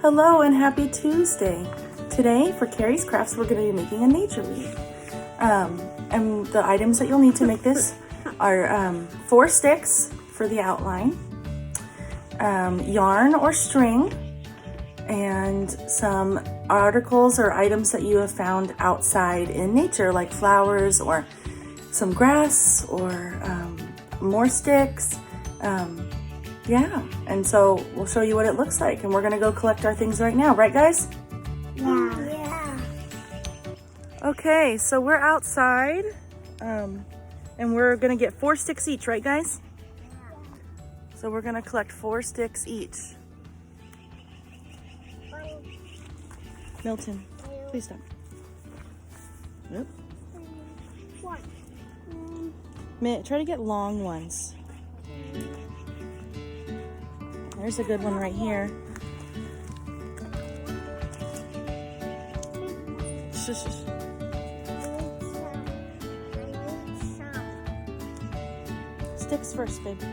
Hello and happy Tuesday. Today for Carrie's Crafts we're going to be making a nature wreath. And the items that you'll need to make this are 4 sticks for the outline, yarn or string, and some articles or items that you have found outside in nature, like flowers or some grass or more sticks. Yeah, and so we'll show you what it looks like, and we're gonna go collect our things right now, right guys? Yeah. Okay, so we're outside, and we're gonna get 4 sticks each, right guys? So we're gonna collect 4 sticks each. Milton, please stop. Yep. Try to get long ones. There's a good one right here. Shush, shush. Sticks first, baby.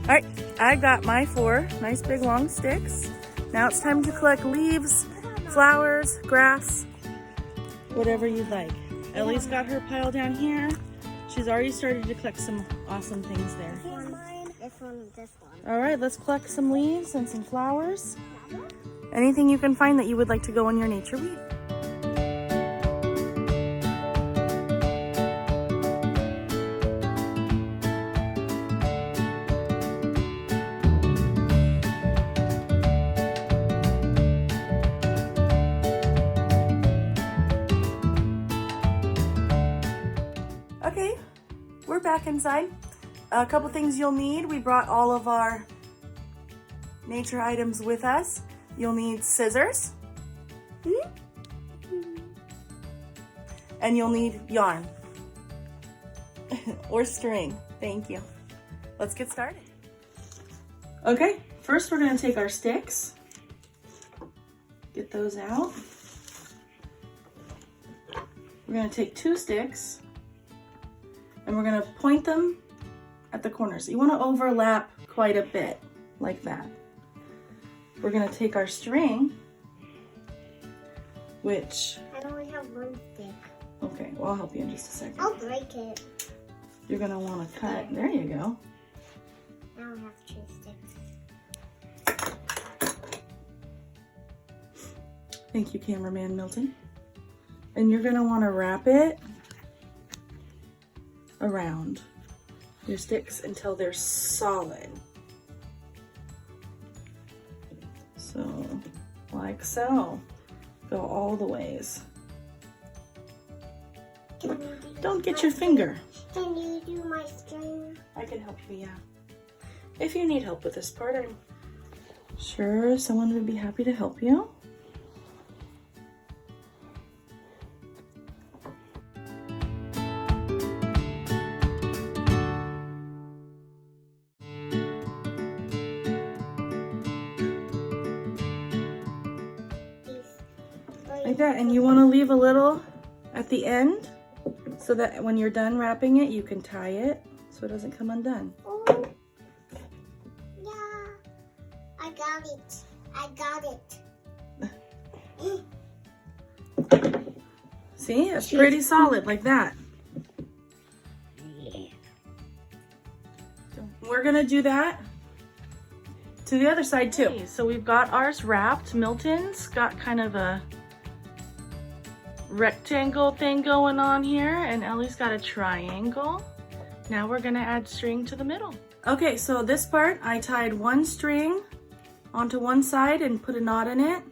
All right, I got my 4 nice big long sticks. Now it's time to collect leaves, flowers, grass, whatever you'd like. Ellie's got her pile down here. She's already started to collect some awesome things there. This one, this one. All right, let's collect some leaves and some flowers. Anything you can find that you would like to go on your nature wreath. Okay, we're back inside. A couple things you'll need. We brought all of our nature items with us. You'll need scissors. And you'll need yarn. Or string. Thank you. Let's get started. Okay, first we're going to take our sticks. Get those out. We're going to take 2 sticks. And we're gonna point them at the corners. You wanna overlap quite a bit, like that. We're gonna take our string, which... I only have 1 stick. Okay, well I'll help you in just a second. I'll break it. You're gonna wanna cut, there you go. I only have 2 sticks. Thank you, cameraman Milton. And you're gonna wanna wrap it around your sticks until they're solid. So, like so. Go all the ways. Don't get your finger. Can you do my string? I can help you, yeah. If you need help with this part, I'm sure someone would be happy to help you. Like that, and you want to leave a little at the end so that when you're done wrapping it, you can tie it so it doesn't come undone. Oh, yeah, I got it. I got it. See, it's pretty solid like that. Yeah. So we're gonna do that to the other side too. Okay, so we've got ours wrapped. Milton's got kind of a rectangle thing going on here, and Ellie's got a triangle. Now we're gonna add string to the middle. Okay, so this part I tied 1 string onto one side and put a knot in it,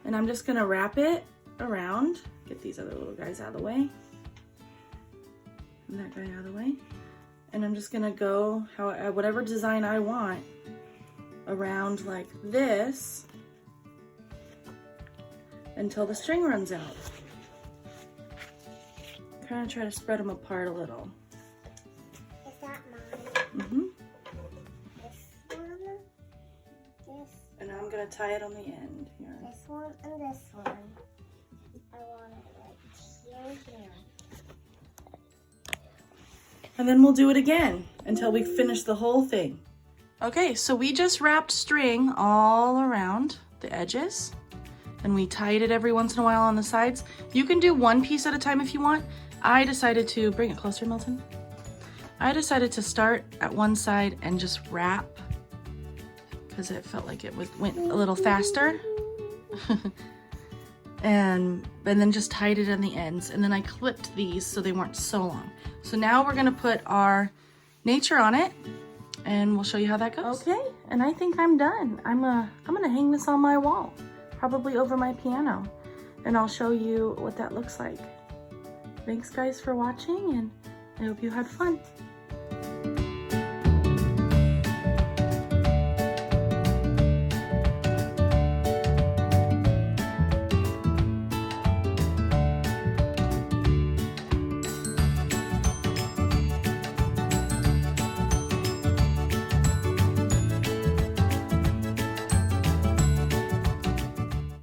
and I'm just gonna wrap it around. Get these other little guys out of the way, and that guy out of the way, and I'm just gonna go whatever design I want around like this, until the string runs out. Kind of try to spread them apart a little. Is that mine? Mm-hmm. This one, this, And now I'm gonna tie it on the end here. this one, and this one. I want it like here. And then we'll do it again until we finish the whole thing. Okay, so we just wrapped string all around the edges and we tied it every once in a while on the sides. You can do one piece at a time if you want. I decided to, bring it closer, Milton. I decided to start at one side and just wrap because it felt like it went a little faster. and then just tied it on the ends, and then I clipped these so they weren't so long. So now we're gonna put our nature on it and we'll show you how that goes. Okay, and I think I'm done. I'm gonna hang this on my wall, probably over my piano, and I'll show you what that looks like. Thanks guys for watching, and I hope you had fun.